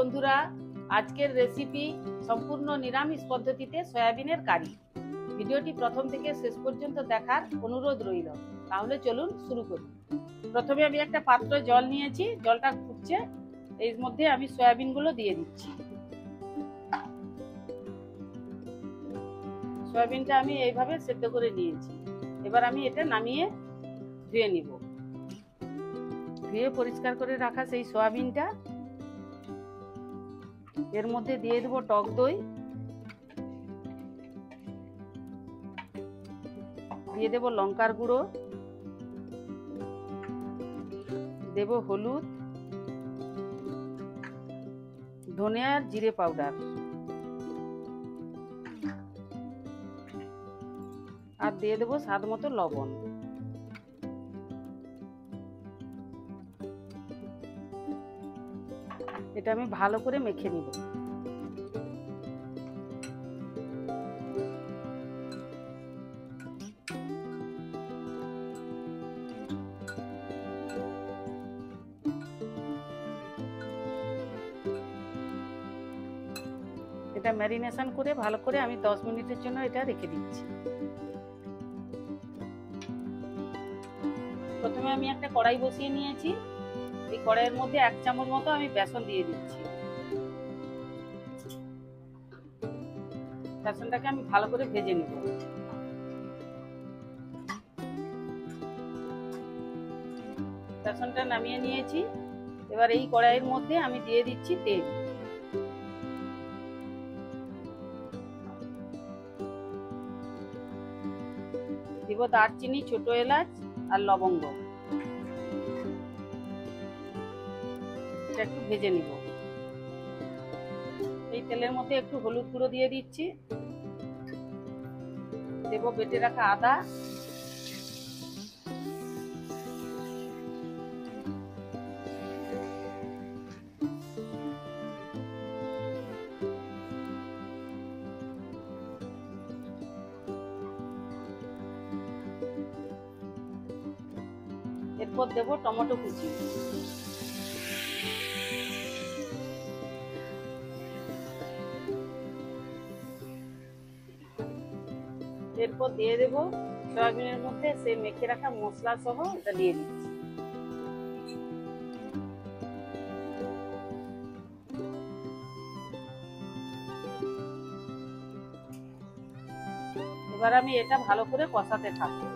বন্ধুরা, আজকের রেসিপি সম্পূর্ণ নিরামিষ পদ্ধতিতে সয়াবিনের কারি। ভিডিওটি প্রথম থেকে শেষ পর্যন্ত দেখার অনুরোধ রইল। তাহলে চলুন শুরু করি। প্রথমে আমি একটা পাত্রে জল নিয়েছি, জলটা ফুটছে, এর মধ্যে আমি সয়াবিনগুলো দিয়ে দিচ্ছি। সয়াবিনটা আমি এইভাবে সেদ্ধ করে নিয়েছি। এবার আমি এটা নামিয়ে ধুয়ে নিব। ধুয়ে পরিষ্কার করে রাখা সেই সয়াবিনটা এর মধ্যে দিয়ে দেবো টক দই, দিয়ে দেবো লঙ্কার গুঁড়ো, দেব হলুদ, ধনে আর জিরে পাউডার, আর দিয়ে দেবো স্বাদ মতো লবণ। এটা আমি ভালো করে মেখে নিব। এটা ম্যারিনেশন করে ভালো করে আমি 10 মিনিটের জন্য এটা রেখে দিচ্ছি। প্রথমে আমি একটা কড়াই বসিয়ে নিয়েছি। এই কড়াইয়ের মধ্যে 1 চামচ মতো আমি বেসন দিয়ে দিচ্ছি। বেসনটাকে আমি ভালো করে ভেজে নেব। বেসনটা নামিয়ে নিয়েছি। এবার এই কড়াইয়ের মধ্যে আমি দিয়ে দিচ্ছি তেল। দিব দারচিনি, ছোট এলাচ আর লবঙ্গ। এটা একটু ভেজে নিব। এই তেলের মধ্যে একটু হলুদ গুঁড়ো দিয়ে দিচ্ছি। দেব বেটে রাখা আদা, এরপর দেব টমেটো কুচি, এরপর দিয়ে দেব সয়াবিনের মধ্যে সেই মেখে রাখা মশলা সহ এটা দিয়ে দিচ্ছি। এবার আমি এটা ভালো করে কষাতে থাকবো।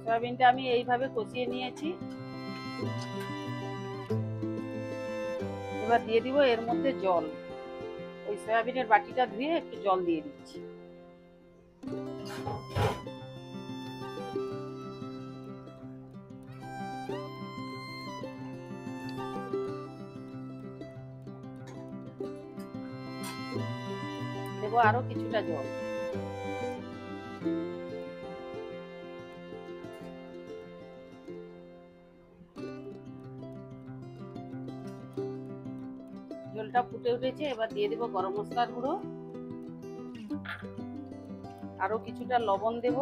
সয়াবিনটা আমি এইভাবে কষিয়ে নিয়েছি। এবার দিয়ে দিব এর মধ্যে জল। ওই সয়াবিনের বাটিটা ধুয়ে একটু জল দিয়ে দিচ্ছি। দেবো আরো কিছুটা জল। জলটা ফুটে উঠেছে। এবার দিয়ে দেবো গরম মশলার গুঁড়ো, আরো কিছুটা লবণ দেব,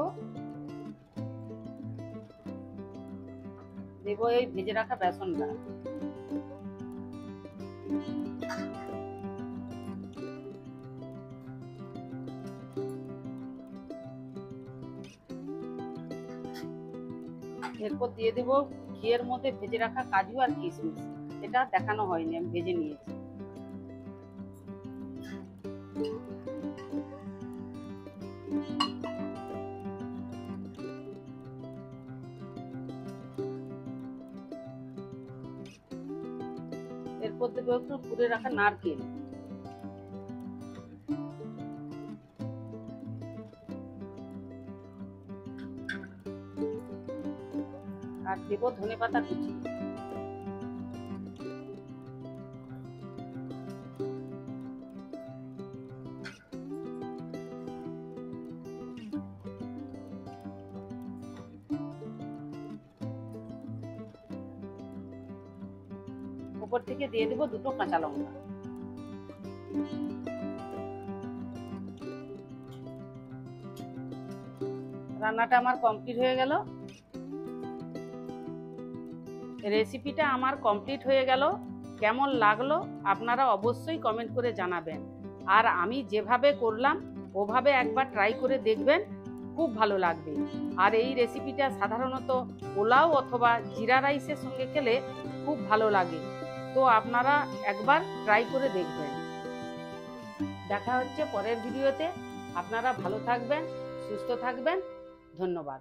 দেব এই ভেজে রাখা বেসনটা, এরপর দিয়ে দেব ঘিয়ের মধ্যে ভেজে রাখা কাজু আর কিশমিশ। এটা দেখানো হয়নি, আমি ভেজে নিয়েছি। এরপর দেবো একটু কুড়ে রাখা নারকেল, আর দেবো ধনেপাতা কুচি। উপর থেকে দিয়ে দেবো 2টো কাঁচা লঙ্কা। রান্নাটা আমার কমপ্লিট হয়ে গেল। রেসিপিটা আমার কমপ্লিট হয়ে গেল। কেমন লাগলো আপনারা অবশ্যই কমেন্ট করে জানাবেন। আর আমি যেভাবে করলাম ওভাবে একবার ট্রাই করে দেখবেন, খুব ভালো লাগবে। আর এই রেসিপিটা সাধারণত পোলাও অথবা জিরা রাইসের সঙ্গে খেলে খুব ভালো লাগে, তো আপনারা একবার ট্রাই করে দেখবেন। দেখা হচ্ছে পরের ভিডিওতে। আপনারা ভালো থাকবেন, সুস্থ থাকবেন। ধন্যবাদ।